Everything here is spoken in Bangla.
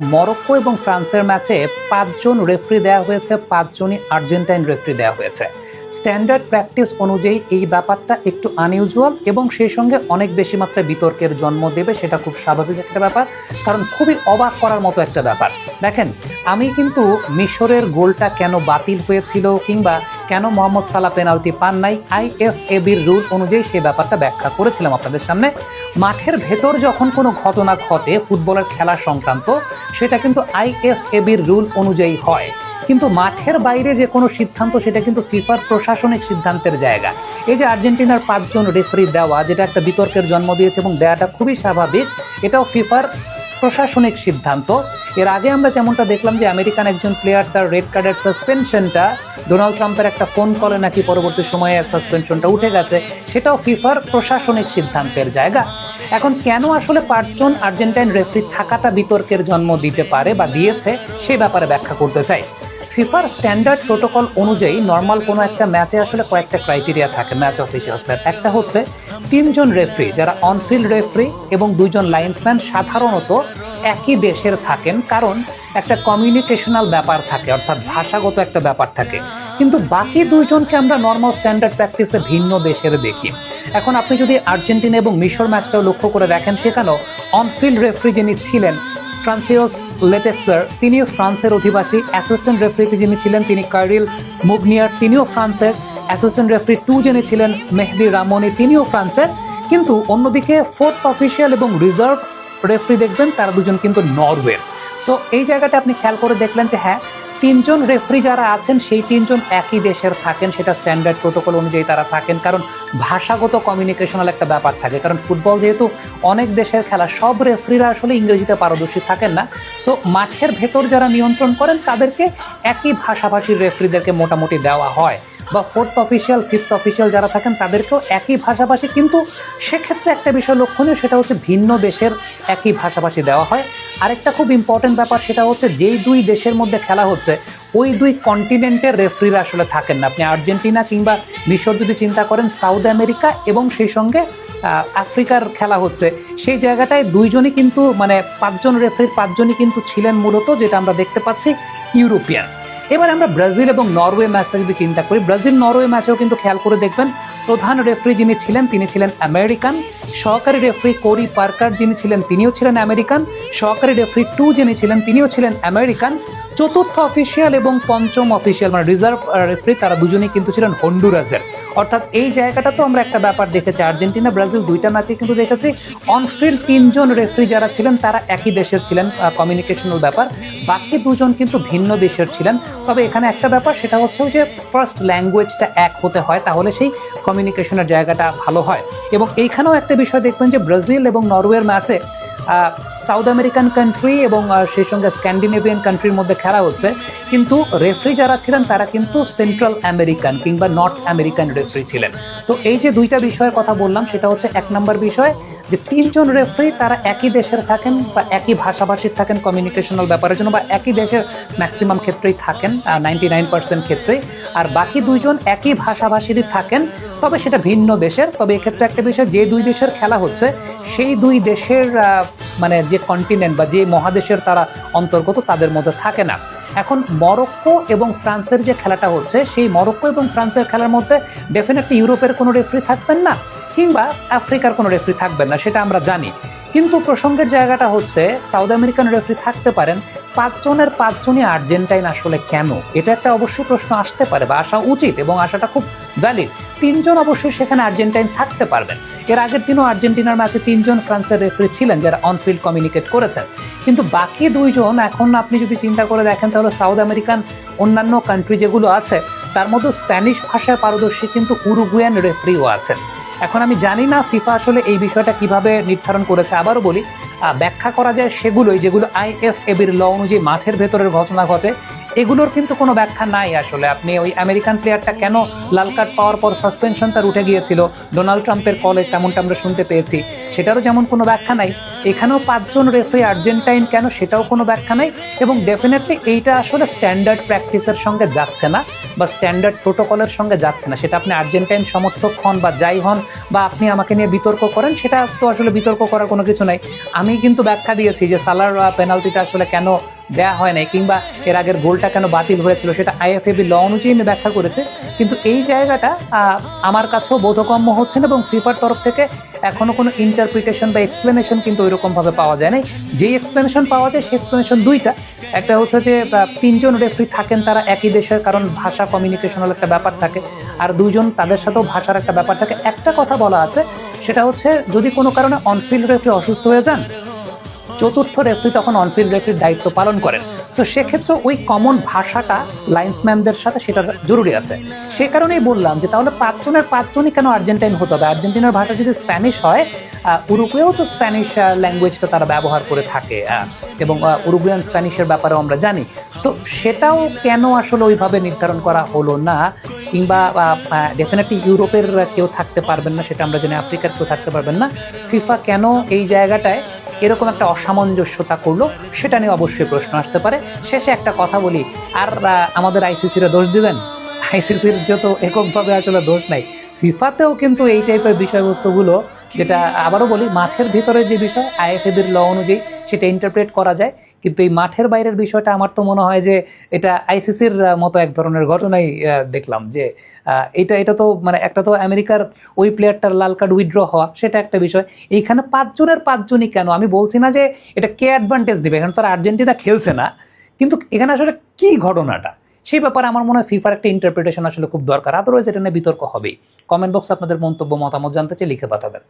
মরক্কো এবং ফ্রান্সের ম্যাচে 5 জন রেফারি দেওয়া হয়েছে, 5 জনই আর্জেন্টাইন রেফারি দেওয়া হয়েছে। স্ট্যান্ডার্ড প্র্যাকটিস অনুযায়ী এই ব্যাপারটা একটু আনইউজুয়াল এবং সেই সঙ্গে অনেক বেশি মাত্রায় বিতর্কের জন্ম দেবে, সেটা খুব স্বাভাবিক একটা ব্যাপার, কারণ খুবই অবাক করার মতো একটা ব্যাপার। দেখেন, আমি কিন্তু মিশরের গোলটা কেন বাতিল হয়েছিল কিংবা কেন মোহাম্মদ সালাহ পেনাল্টি পান নাই, আইএফএবির রুল অনুযায়ী সেই ব্যাপারটা ব্যাখ্যা করেছিলাম আপনাদের সামনে। মাঠের ভেতর যখন কোনো ঘটনা ঘটে ফুটবলের খেলা সংক্রান্ত, সেটা কিন্তু আইএফএবির রুল অনুযায়ী হয়, কিন্তু মাঠের বাইরে যে কোনো সিদ্ধান্ত সেটা কিন্তু ফিফার প্রশাসনিক সিদ্ধান্তের জায়গা। এই যে আর্জেন্টিনার 5 জন রেফারি দেওয়া, যেটা একটা বিতর্কের জন্ম দিয়েছে এবং দেওয়াটা খুবই স্বাভাবিক, এটাও ফিফার প্রশাসনিক সিদ্ধান্ত। এর আগে আমরা যেমনটা দেখলাম যে আমেরিকান একজন প্লেয়ার তার রেড কার্ডের সাসপেনশনটা ডোনাল্ড ট্রাম্পের একটা ফোন কলে নাকি পরবর্তী সময়ে সাসপেনশনটা উঠে গেছে, সেটাও ফিফার প্রশাসনিক সিদ্ধান্তের জায়গা। এখন কেন আসলে 5 জন আর্জেন্টাইন রেফারি থাকাটা বিতর্কের জন্ম দিতে পারে বা দিয়েছে, সেই ব্যাপারে ব্যাখ্যা করতে চাই। ফিফার স্ট্যান্ডার্ড প্রোটোকল অনুযায়ী নর্মাল কোনো একটা ম্যাচে আসলে কয়েকটা ক্রাইটেরিয়া থাকে ম্যাচ অফিসিয়ালসদের। একটা হচ্ছে 3 জন রেফারি যারা অনফিল্ড রেফারি এবং 2 জন লাইন্সম্যান সাধারণত একই দেশের থাকেন, কারণ একটা কমিউনিকেশনাল ব্যাপার থাকে, অর্থাৎ ভাষাগত একটা ব্যাপার থাকে। কিন্তু বাকি 2 জনকে আমরা নর্মাল স্ট্যান্ডার্ড প্র্যাকটিসে ভিন্ন দেশের দেখি। এখন আপনি যদি আর্জেন্টিনা এবং মিশর ম্যাচটাও লক্ষ্য করে দেখেন, সেখানেও অনফিল্ড রেফারি যিনি ছিলেন ফ্রান্সিওস লেটেক্সার, তিনিও ফ্রান্সের অধিবাসী। অ্যাসিস্ট্যান্ট রেফারি যিনি ছিলেন তিনি কারিল মুগনিয়ার, তিনিও ফ্রান্সের। অ্যাসিস্ট্যান্ট রেফারি 2 যিনি ছিলেন মেহদি রামনি, তিনিও ফ্রান্সের। কিন্তু অন্যদিকে 4th অফিসিয়াল এবং রিজার্ভ রেফারি দেখবেন তারা 2 জন কিন্তু নরওয়ের। সো এই জায়গাটা আপনি খেয়াল করে দেখলেন যে হ্যাঁ, 3 জন রেফারি যারা আছেন সেই 3 জন একই দেশের থাকেন, সেটা স্ট্যান্ডার্ড প্রোটোকল অনুযায়ী তারা থাকেন, কারণ ভাষাগত কমিউনিকেশনাল একটা ব্যাপার থাকে। কারণ ফুটবল যেহেতু অনেক দেশের খেলা, সব রেফারিরা আসলে ইংরেজিতে পারদর্শী থাকেন না। সো মাঠের ভেতর যারা নিয়ন্ত্রণ করেন তাদেরকে একই ভাষাভাষীর রেফারিদেরকে মোটামুটি দেওয়া হয়, বা 4th অফিসিয়াল 5th অফিসিয়াল যারা থাকেন তাদেরকেও একই ভাষাভাষী। কিন্তু সেক্ষেত্রে একটা বিষয় লক্ষণীয়, সেটা হচ্ছে ভিন্ন দেশের একই ভাষাভাষী দেওয়া হয়। আরেকটা খুব ইম্পর্টেন্ট ব্যাপার, সেটা হচ্ছে যেই 2 দেশের মধ্যে খেলা হচ্ছে ওই 2 কন্টিনেন্টের রেফারিরা আসলে থাকেন না। আপনি আর্জেন্টিনা কিংবা মিশর যদি চিন্তা করেন, সাউথ আমেরিকা এবং সেই সঙ্গে আফ্রিকার খেলা হচ্ছে, সেই জায়গাটায় 2 জনই কিন্তু 5 জন রেফারির 5 জনই কিন্তু ছিলেন মূলত, যেটা আমরা দেখতে পাচ্ছি, ইউরোপিয়ান। এবার আমরা ব্রাজিল এবং নরওয়ে ম্যাচটা যদি চিন্তা করি, ব্রাজিল নরওয়ে ম্যাচেও কিন্তু খেয়াল করে দেখবেন প্রধান রেফারি যিনি ছিলেন তিনি ছিলেন আমেরিকান। সহকারী রেফারি কোরি পার্কার যিনি ছিলেন তিনিও ছিলেন আমেরিকান। সহকারী রেফারি 2 যিনি ছিলেন তিনিও ছিলেন আমেরিকান। 4th অফিসিয়াল এবং 5ম অফিসিয়াল রিজার্ভ রেফারি তারা 2 জনই কিন্তু ছিলেন হন্ডুরাসের। অর্থাৎ এই জায়গাটা তো আমরা একটা ব্যাপার দেখেছি, আর্জেন্টিনা ব্রাজিল 2টা ম্যাচে কিন্তু দেখেছি অনফিল্ড 3 জন রেফারি যারা ছিলেন তারা একই দেশের ছিলেন, কমিউনিকেশনাল ব্যাপার। বাকি 2 জন কিন্তু ভিন্ন দেশের ছিলেন। তবে এখানে একটা ব্যাপার, সেটা হচ্ছে যে ফার্স্ট ল্যাঙ্গুয়েজটা এক হতে হয়, তাহলে সেই কমিউনিকেশনের জায়গাটা ভালো হয়। এবং এইখানেও একটা বিষয় দেখবেন যে ব্রাজিল এবং নরওয়ের ম্যাচে সাউথ আমেরিকান কান্ট্রি এবং সেই সঙ্গে স্ক্যান্ডিনেভিয়ান কান্ট্রির মধ্যে খেলা হচ্ছে, কিন্তু রেফারি যারা ছিলেন তারা কিন্তু সেন্ট্রাল আমেরিকান কিংবা নর্থ আমেরিকান রেফারি ছিলেন। তো এই যে 2টা বিষয়ের কথা বললাম, সেটা হচ্ছে 1 নম্বর বিষয় যে 3 জন রেফারি তারা একই দেশের থাকেন বা একই ভাষাভাষীর থাকেন কমিউনিকেশনাল ব্যাপারের জন্য, বা একই দেশের ম্যাক্সিমাম ক্ষেত্রেই থাকেন, 99% ক্ষেত্রেই। আর বাকি 2 জন একই ভাষাভাষীরই থাকেন, তবে সেটা ভিন্ন দেশের। তবে এক্ষেত্রে একটা বিষয়, যে 2 দেশের খেলা হচ্ছে সেই 2 দেশের যে কন্টিনেন্ট বা যে মহাদেশের তারা অন্তর্গত তাদের মধ্যে থাকে না। এখন মরক্কো এবং ফ্রান্সের যে খেলাটা হচ্ছে, সেই মরক্কো এবং ফ্রান্সের খেলার মধ্যে ডেফিনেটলি ইউরোপের কোনো রেফারি থাকবেন না কিংবা আফ্রিকার কোনো রেফারি থাকবেন না, সেটা আমরা জানি। কিন্তু প্রসঙ্গের জায়গাটা হচ্ছে সাউথ আমেরিকান রেফারি থাকতে পারেন, 5 জনের 5 জনই আর্জেন্টাইন আসলে কেন? এটা একটা অবশ্যই প্রশ্ন আসতে পারে বা আসা উচিত, এবং আসাটা খুব ভ্যালিড। 3 জন অবশ্যই সেখানে আর্জেন্টাইন থাকতে পারবেন। এর আগের দিনও আর্জেন্টিনার ম্যাচে 3 জন ফ্রান্সের রেফারি ছিলেন যারা অনফিল্ড কমিউনিকেট করেছেন। কিন্তু বাকি 2 জন, এখন আপনি যদি চিন্তা করে দেখেন তাহলে সাউথ আমেরিকান অন্যান্য কান্ট্রি যেগুলো আছে তার মধ্যে স্প্যানিশ ভাষায় পারদর্শী কিন্তু উরুগুয়ান রেফারিও আছেন। এখন আমি জানি না ফিফা আসলে এই বিষয়টা কিভাবে নির্ধারণ করেছে। আবারও বলি, ব্যাখ্যা করা যায় সেগুলোই যেগুলো আইএফএবির ল অনুযায়ী মাঠের ভেতরের ঘটনা ঘটে, এগুলোর কিন্তু কোনো ব্যাখ্যা নাই আসলে। আপনি ওই আমেরিকান প্লেয়ারটা কেন লাল কার্ড পাওয়ার পর সাসপেনশন তার উঠে গিয়েছিল ডোনাল্ড ট্রাম্পের কলে, তেমনটা আমরা শুনতে পেয়েছি। সেটারও যেমন কোনো ব্যাখ্যা নাই, এখানেও 5 জন রেফারি আর্জেন্টাইন কেন সেটাও কোনো ব্যাখ্যা নাই। এবং ডেফিনেটলি এইটা আসলে স্ট্যান্ডার্ড প্র্যাকটিসের সঙ্গে যাচ্ছে না বা স্ট্যান্ডার্ড প্রোটোকলের সঙ্গে যাচ্ছে না। সেটা আপনি আর্জেন্টাইন সমর্থক হন বা যাই হন বা আপনি আমাকে নিয়ে বিতর্ক করেন, সেটা তো আসলে বিতর্ক করার কোনো কিছু নাই। আমি কিন্তু ব্যাখ্যা দিয়েছি যে সালার পেনাল্টিটা আসলে কেন দেয়া হয় নাই কিংবা এর আগের গোলটা কেন বাতিল হয়েছিল, সেটা আইএফএবি ল অনুযায়ী আমি ব্যাখ্যা করেছি। কিন্তু এই জায়গাটা আমার কাছেও বোধগম্য হচ্ছে না এবং ফিফার তরফ থেকে এখনো কোনো ইন্টারপ্রিটেশন বা এক্সপ্লেনেশন কিন্তু ওইরকমভাবে পাওয়া যায় নাই। যেই এক্সপ্লেনেশন পাওয়া যায় সেই এক্সপ্লেনেশন দুইটা। একটা হচ্ছে যে 3 জন রেফারি থাকেন তারা একই দেশের, কারণ ভাষা কমিউনিকেশনাল একটা ব্যাপার থাকে, আর 2 জন তাদের সাথেও ভাষার একটা ব্যাপার থাকে। একটা কথা বলা আছে, সেটা হচ্ছে যদি কোনো কারণে অনফিল্ড রেফারি অসুস্থ হয়ে যান, চতুর্থ রেফারি তখন অনফিল্ড রেফারির দায়িত্ব পালন করেন। সো সেক্ষেত্রে ওই কমন ভাষাটা লাইন্সম্যানদের সাথে সেটা জরুরি আছে। সে কারণেই বললাম যে তাহলে 5 জনের 5 জনই কেন আর্জেন্টাইন হতে হবে? আর্জেন্টিনার ভাষা যদি স্প্যানিশ হয়, উরুগুয়েও তো স্প্যানিশ ল্যাঙ্গুয়েজটা তারা ব্যবহার করে থাকে এবং উরুগুয়ান স্প্যানিশের ব্যাপারেও আমরা জানি। সো সেটাও কেন আসলে ওইভাবে নির্ধারণ করা হলো না? কিংবা ডেফিনেটলি ইউরোপের কেউ থাকতে পারবেন না, সেটা আমরা জানি, আফ্রিকার কেউ থাকতে পারবেন না। ফিফা কেন এই জায়গাটায় এরকম একটা অসামঞ্জস্যতা করলো, সেটা নিয়ে অবশ্যই প্রশ্ন আসতে পারে। শেষে একটা কথা বলি, আর আমাদের আইসিসিরা দোষ দিবেন? আইসিসির যত এককভাবে আসলে দোষ নাই, ফিফাতেও কিন্তু এই টাইপের বিষয়বস্তুগুলো, যেটা আবারও বলি, মাঠের ভিতরের যে বিষয় আইএফএবির ল অনুযায়ী সেটা ইন্টারপ্রেট করা যায়, কিন্তু এই মাঠের বাইরের বিষয়টা আমার তো মনে হয় যে এটা আইসিসির মতো এক ধরনের ঘটনাই দেখলাম। যে এটা তো মানে একটা তো আমেরিকার ওই প্লেয়ারটার লাল কার্ড উইথড্র হওয়া, সেটা একটা বিষয়। এইখানে 5 জনের 5 জনই কেন? আমি বলছি না যে এটা কে অ্যাডভান্টেজ দিবে, এখানে তো আর আর্জেন্টিনা খেলছে না, কিন্তু এখানে আসলে কি ঘটনাটা, সেই ব্যাপারে আমার মনে হয় ফিফার একটা ইন্টারপ্রিটেশন আসলে খুব দরকার। আদারওয়াইজ এটা নিয়ে বিতর্ক হবেই। কমেন্ট বক্সে আপনাদের মন্তব্য মতামত জানতে চাই, লিখে পাঠাবেন।